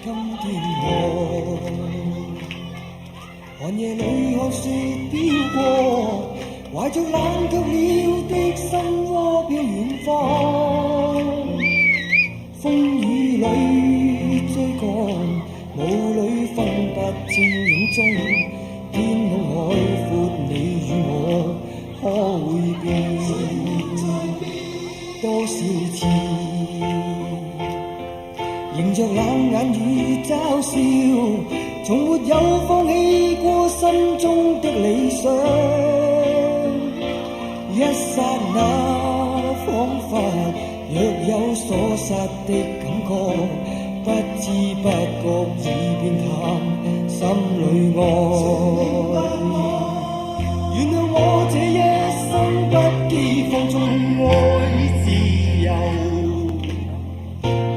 今天我寒夜裏看雪飄過，懷着冷卻了的心窩飄遠方。風雨裏追趕，霧裏分不清影蹤。天空海闊，你與我可會變多少次？迎着冷眼與嘲笑，從沒有放棄過心中的理想。一剎那彷彿若有所失的感覺，不知不覺已變淡心裏愛。原諒我這一生不羈放縱愛自由，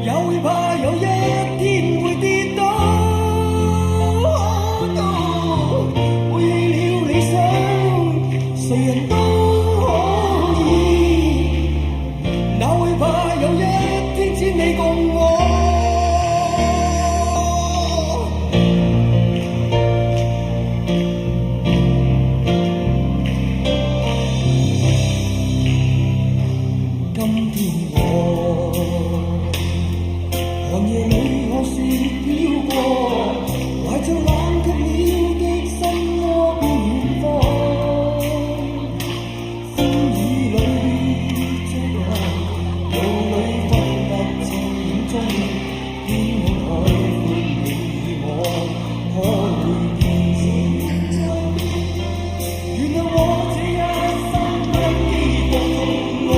也會怕有一天會跌倒。背棄了理想，誰人都可以，哪會怕有一天只你共我。今天我寒夜裏看雪飄過，懷着冷卻了的心窩飄遠方。風雨裏追趕，霧裏分不清影蹤。天空海闊，你與我可會變？原諒我這一生不羈放縱愛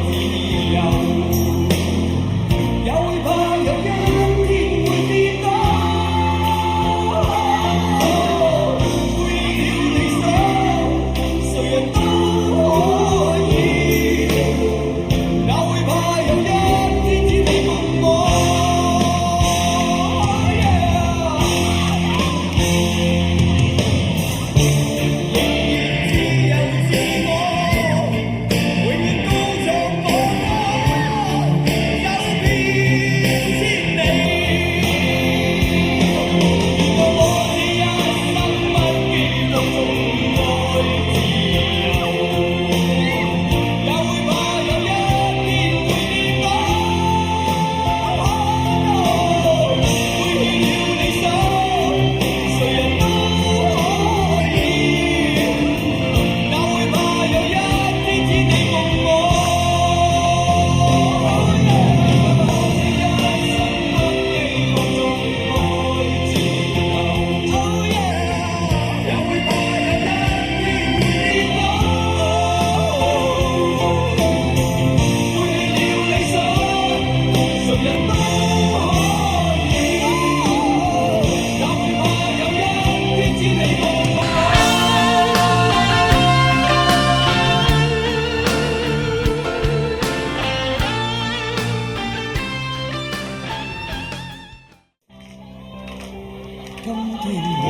自由，也會怕有一天會跌倒。背棄了理想，誰人都可以，哪會怕有一天只你共我。仍然自由自我，永遠高唱我歌，走遍千里。原諒我這一生不羈放縱愛自由，也會怕有一天會跌倒。背棄了理想，誰人都可以，哪會怕有一天只你共我。也會怕有一天會跌倒。背棄了理想，誰人都可以，也會怕有一天只你共我。今天我